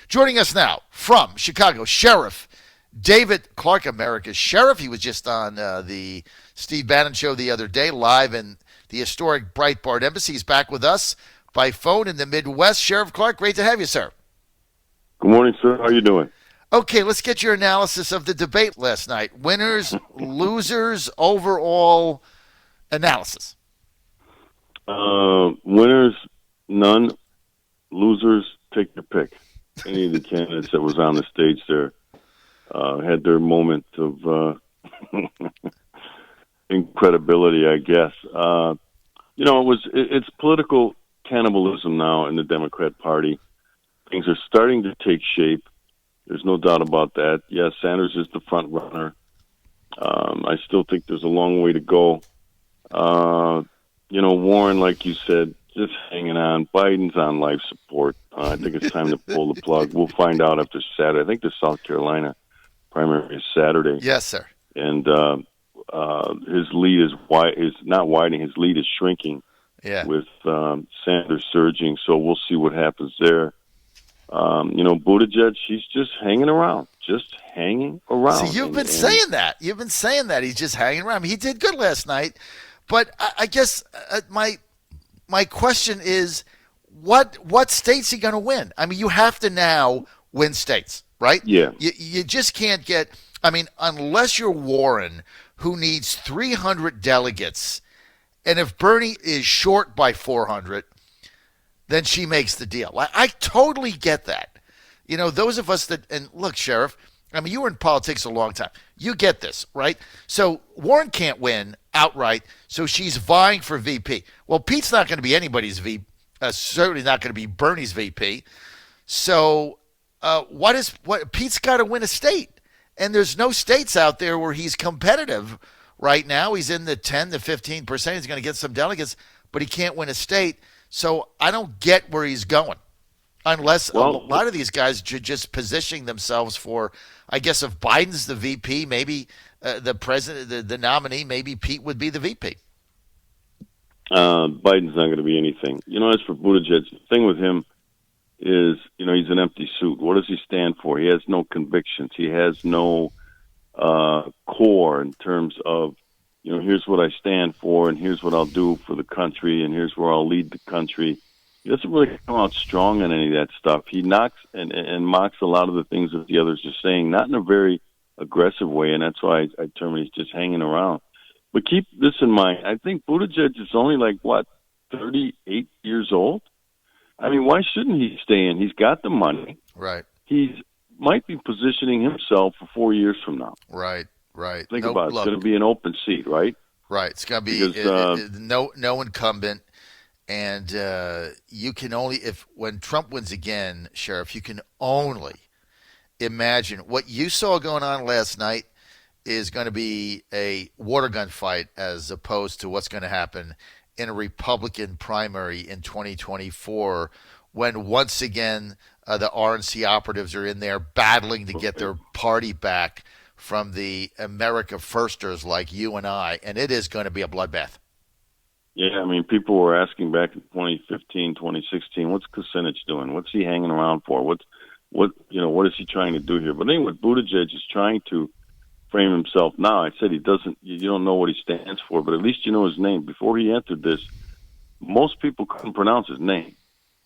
Joining us now from Chicago, Sheriff David Clarke, America's Sheriff. He was just on the Steve Bannon show the other day, live in the historic Breitbart Embassy. He's back with us by phone in the Midwest. Sheriff Clarke, great to have you, sir. Good morning, sir. How are you doing? Okay, let's get your analysis of the debate last night. Winners, losers, overall analysis. Winners, none. Losers, take your pick. Any of the candidates that was on the stage there had their moment of incredibility, I guess. It's political cannibalism now in the Democrat Party. Things are starting to take shape. There's no doubt about that. Yes, Sanders is the front runner. I still think there's a long way to go. Warren, like you said, just hanging on. Biden's on life support. I think it's time to pull the plug. We'll find out after Saturday. I think the South Carolina primary is Saturday. Yes, sir. And his lead is not widening. His lead is shrinking. Yeah. With Sanders surging. So we'll see what happens there. Buttigieg, he's just hanging around. Just hanging around. See, you've been saying that. You've been saying that. He's just hanging around. He did good last night. But I guess my question is, what state's he going to win? I mean, you have to now win states, right? Yeah. You just can't get – I mean, unless you're Warren, who needs 300 delegates, and if Bernie is short by 400, then she makes the deal. I totally get that. Those of us that – and look, Sheriff, I mean, you were in politics a long time. You get this, right? So Warren can't win outright, so she's vying for VP. Well, Pete's not going to be anybody's VP, certainly not going to be Bernie's VP. So Pete's got to win a state. And there's no states out there where he's competitive right now. He's in the 10 to 15%. He's going to get some delegates, but he can't win a state. So I don't get where he's going. Unless a lot of these guys are just positioning themselves for, I guess, if Biden's the VP, maybe the president, the nominee, maybe Pete would be the VP. Biden's not going to be anything. As for Buttigieg, the thing with him is, he's an empty suit. What does he stand for? He has no convictions. He has no core in terms of, here's what I stand for, and here's what I'll do for the country, and here's where I'll lead the country. He doesn't really come out strong on any of that stuff. He knocks and mocks a lot of the things that the others are saying, not in a very aggressive way, and that's why I term he's just hanging around. But keep this in mind. I think Buttigieg is only 38 years old? I mean, why shouldn't he stay in? He's got the money. Right. He might be positioning himself for 4 years from now. Right. Think about it. It's going to be an open seat, right? Right. It's going to be no incumbent. And you can only, when Trump wins again, Sheriff, you can only imagine what you saw going on last night is going to be a water gun fight as opposed to what's going to happen in a Republican primary in 2024 when once again the RNC operatives are in there battling to get their party back from the America Firsters like you and I, and it is going to be a bloodbath. Yeah, I mean, people were asking back in 2015, 2016, what's Kucinich doing? What's he hanging around for? What is he trying to do here? But anyway, Buttigieg is trying to frame himself now. I said you don't know what he stands for, but at least you know his name. Before he entered this, most people couldn't pronounce his name.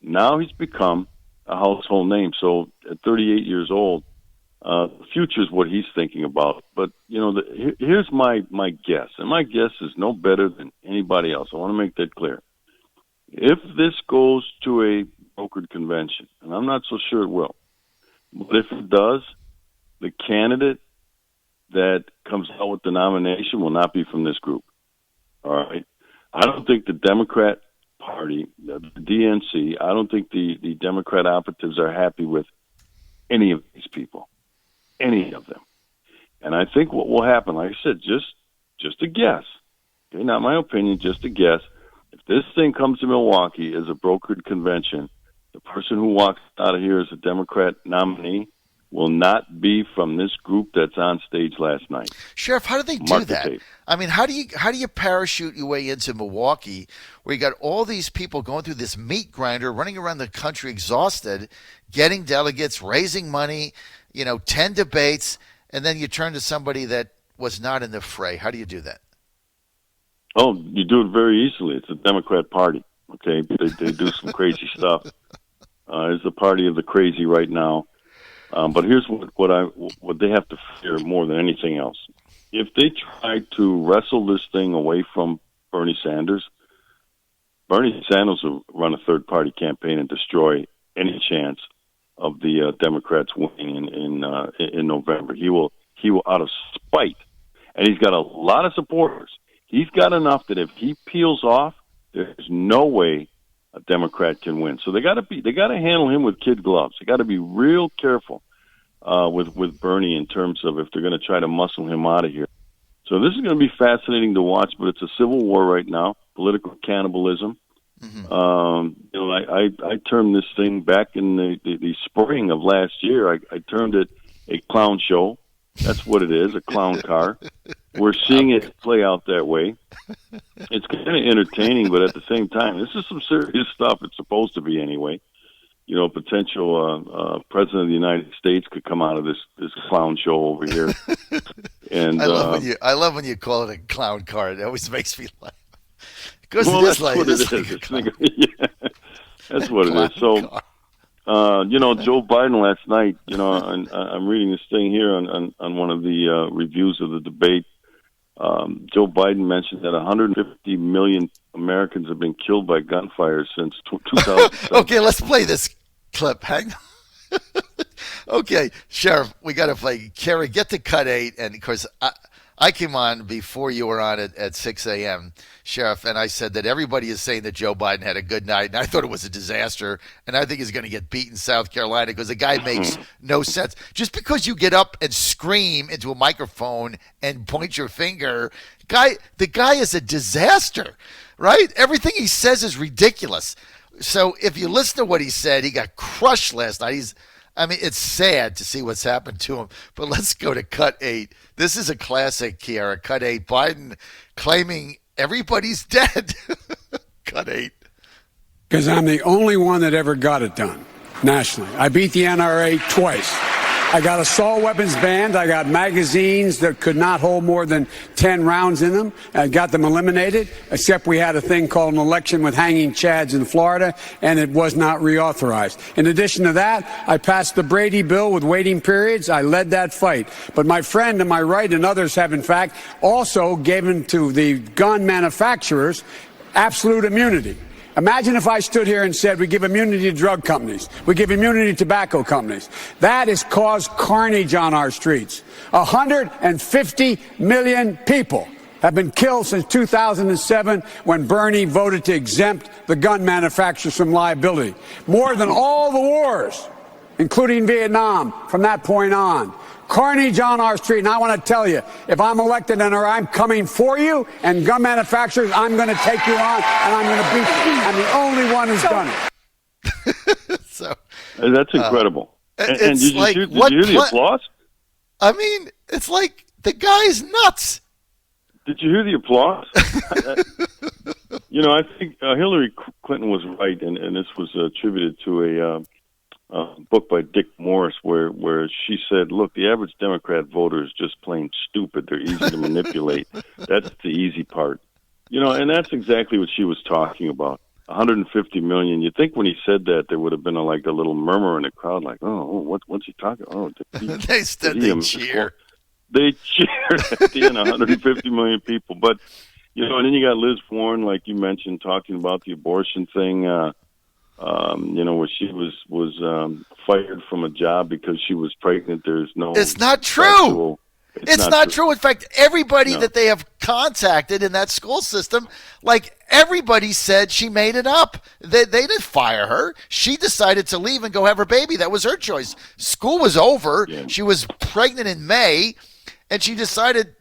Now he's become a household name. So at 38 years old, the future is what he's thinking about. But, here's my guess, and my guess is no better than anybody else. I want to make that clear. If this goes to a brokered convention, and I'm not so sure it will, but if it does, the candidate that comes out with the nomination will not be from this group. All right? I don't think the Democrat Party, the DNC, I don't think the Democrat operatives are happy with any of these people. Any of them. And I think what will happen, like I said, just a guess, okay, not my opinion, just a guess. If this thing comes to Milwaukee as a brokered convention, the person who walks out of here as a Democrat nominee will not be from this group that's on stage last night. Sheriff, how do they do Mark the that? tape. I mean, how do you parachute your way into Milwaukee, where you got all these people going through this meat grinder, running around the country exhausted, getting delegates, raising money, 10 debates, and then you turn to somebody that was not in the fray? How do you do that? Oh, you do it very easily. It's a Democrat party. Okay, they do some crazy stuff. It's the party of the crazy right now. But here's what they have to fear more than anything else. If they try to wrestle this thing away from Bernie Sanders will run a third-party campaign and destroy any chance of the Democrats winning in November. He will out of spite, and he's got a lot of supporters. He's got enough that if he peels off, there's no way a Democrat can win. So they got to handle him with kid gloves. They got to be real careful with Bernie in terms of if they're going to try to muscle him out of here. So this is going to be fascinating to watch, but it's a civil war right now, political cannibalism. Mm-hmm. I termed this thing back in the spring of last year. I termed it a clown show. That's what it is, a clown car. We're seeing it play out that way. It's kind of entertaining, but at the same time, this is some serious stuff. It's supposed to be anyway. Potential president of the United States could come out of this clown show over here. And I love when you call it a clown car. It always makes me laugh. Because that's what it is. That's what it is. So, Joe Biden last night, and I'm reading this thing here on one of the reviews of the debate. Joe Biden mentioned that 150 million Americans have been killed by gunfire since 2007. Okay, let's play this clip. Hang on. Okay, Sheriff, we got to play. Kerry, get to cut 8. And, of course, I came on before you were on at 6 a.m., Sheriff, and I said that everybody is saying that Joe Biden had a good night, and I thought it was a disaster, and I think he's going to get beat in South Carolina because the guy makes no sense. Just because you get up and scream into a microphone and point your finger, the guy is a disaster, right? Everything he says is ridiculous. So if you listen to what he said, he got crushed last night. It's sad to see what's happened to him. But let's go to cut 8. This is a classic, Kiara. Cut 8. Biden claiming everybody's dead. Cut 8. Because I'm the only one that ever got it done nationally. I beat the NRA twice. I got assault weapons banned. I got magazines that could not hold more than 10 rounds in them. I got them eliminated, except we had a thing called an election with hanging chads in Florida, and it was not reauthorized. In addition to that, I passed the Brady bill with waiting periods. I led that fight. But my friend to my right and others have, in fact, also given to the gun manufacturers absolute immunity. Imagine if I stood here and said we give immunity to drug companies, we give immunity to tobacco companies. That has caused carnage on our streets. 150 million people have been killed since 2007 when Bernie voted to exempt the gun manufacturers from liability. More than all the wars, including Vietnam, from that point on. Carnage on our street. And I want to tell you, if I'm elected and I'm coming for you and gun manufacturers, I'm going to take you on and I'm going to beat you. I'm the only one who's done it. So that's incredible. And did you hear the applause? It's like the guy's nuts. Did you hear the applause? I think Hillary Clinton was right, and this was attributed to a book by Dick Morris where she said, look, the average Democrat voter is just plain stupid. They're easy to manipulate. That's the easy part. And that's exactly what she was talking about. 150 million. You'd think when he said that, there would have been a little murmur in the crowd, like, what's he talking about? They cheer. They cheered at the end, 150 million people. But, and then you got Liz Warren, like you mentioned, talking about the abortion thing, where she was fired from a job because she was pregnant. There's no. It's not true. It's not true. In fact, everybody that they have contacted in that school system, everybody said she made it up. They didn't fire her. She decided to leave and go have her baby. That was her choice. School was over. Yeah. She was pregnant in May. And she decided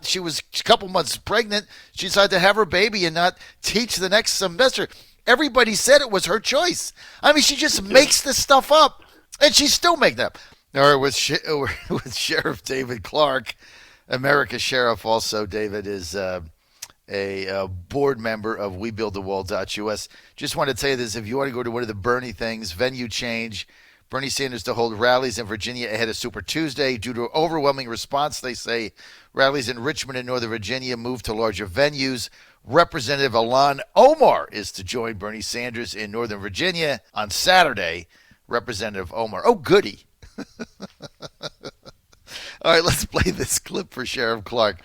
she was a couple months pregnant. She decided to have her baby and not teach the next semester. Everybody said it was her choice. She just makes this stuff up, and she's still making it up. All right, with with Sheriff David Clarke, America's Sheriff. Also, David is a board member of WeBuildTheWall.us. Just want to tell you this: if you want to go to one of the Bernie things, venue change. Bernie Sanders to hold rallies in Virginia ahead of Super Tuesday. Due to overwhelming response, they say rallies in Richmond and Northern Virginia move to larger venues. Representative Ilhan Omar is to join Bernie Sanders in Northern Virginia on Saturday. Representative Omar. Oh, goody. All right, let's play this clip for Sheriff Clarke.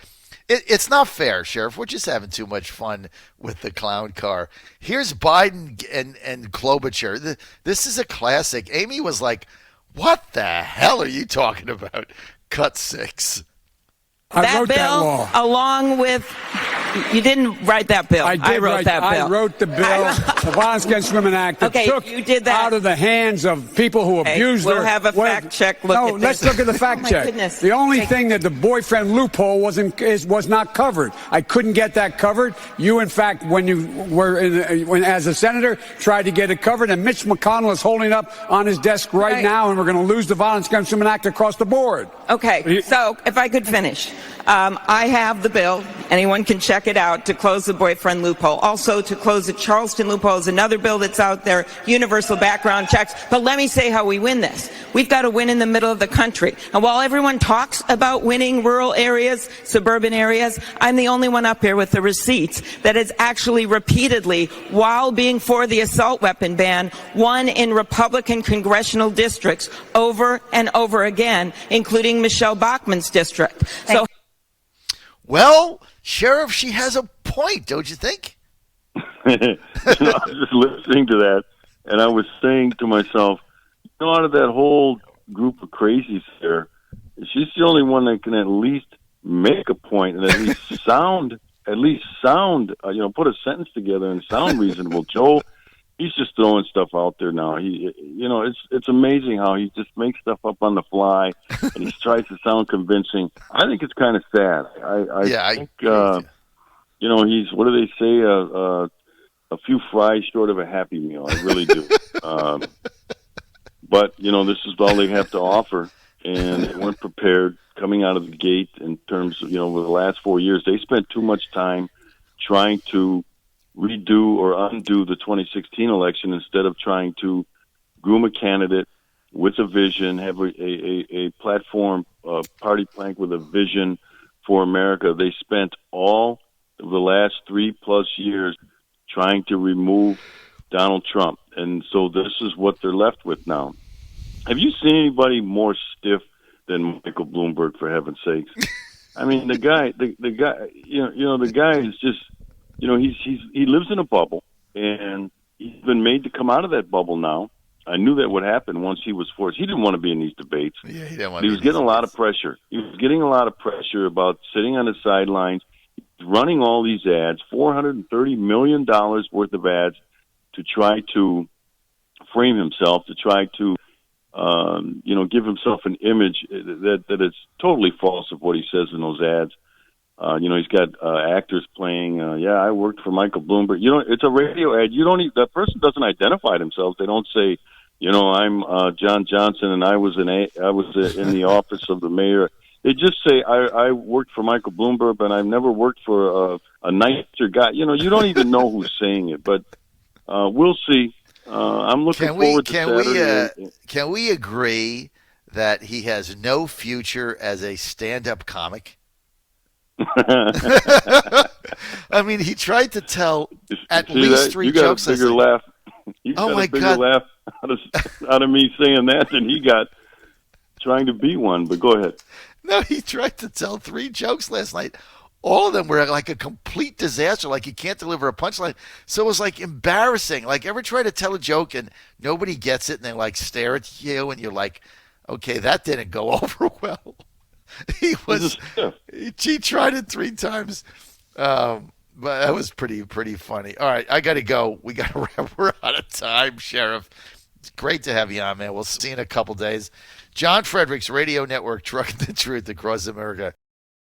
It's not fair, Sheriff. We're just having too much fun with the clown car. Here's Biden and Klobuchar. This is a classic. Amy was like, what the hell are you talking about? Cut 6. I wrote that law. Along with, you didn't write that bill. I wrote that bill. I wrote the bill, the Violence Against Women Act, that took you did that out of the hands of people who abused we'll her. We'll have a fact check look at this. Let's look at the fact check. Goodness. The only thing that the boyfriend loophole was not covered. I couldn't get that covered. You, in fact, when you were as a senator, tried to get it covered, and Mitch McConnell is holding up on his desk right now, and we're going to lose the Violence Against Women Act across the board. Okay, so if I could finish. I have the bill. Anyone can check it out to close the boyfriend loophole. Also, to close the Charleston loophole is another bill that's out there, universal background checks. But let me say how we win this. We've got to win in the middle of the country. And while everyone talks about winning rural areas, suburban areas, I'm the only one up here with the receipts that has actually repeatedly, while being for the assault weapon ban, won in Republican congressional districts over and over again, including Michelle Bachmann's district. So. Well, Sheriff, she has a point, don't you think? I was just listening to that, and I was saying to myself, out of that whole group of crazies there, she's the only one that can at least make a point and at least sound, put a sentence together and sound reasonable. Joe, he's just throwing stuff out there now. It's amazing how he just makes stuff up on the fly and he tries to sound convincing. I think it's kind of sad. I think he's, what do they say? A few fries short of a Happy Meal. I really do. But this is all they have to offer, and they weren't prepared coming out of the gate in terms of, over the last 4 years. They spent too much time trying to redo or undo the 2016 election instead of trying to groom a candidate with a vision, have a platform, party plank with a vision for America. They spent all of the last 3+ years trying to remove Donald Trump. And so this is what they're left with now. Have you seen anybody more stiff than Michael Bloomberg, for heaven's sakes? I mean, the guy, the guy is just, he lives in a bubble, and he's been made to come out of that bubble now. I knew that would happen once he was forced. He didn't want to be in these debates. Yeah, he didn't want. He was getting a lot of pressure. He was getting a lot of pressure about sitting on the sidelines, running all these ads, $430 million worth of ads to try to frame himself, to try to, give himself an image that is totally false of what he says in those ads. He's got actors playing, I worked for Michael Bloomberg. It's a radio ad. That person doesn't identify themselves. They don't say, I'm John Johnson and I was in the office of the mayor. They just say, I worked for Michael Bloomberg, but I've never worked for a nicer guy. You don't even know who's saying it, but we'll see. I'm looking forward to Saturday. Can we agree that he has no future as a stand-up comic? I mean, he tried to tell at least three jokes. You got a bigger laugh. You got a bigger laugh out of me saying that than he got trying to be one. But go ahead. No, he tried to tell 3 jokes last night. All of them were like a complete disaster. Like he can't deliver a punchline. So it was like embarrassing. Like ever try to tell a joke and nobody gets it and they like stare at you and you're like, okay, that didn't go over well. He tried it 3 times. But that was pretty funny. All right, I got to go. We got to wrap. We're out of time, Sheriff. It's great to have you on, man. We'll see you in a couple days. John Fredericks Radio Network, trucking the truth across America.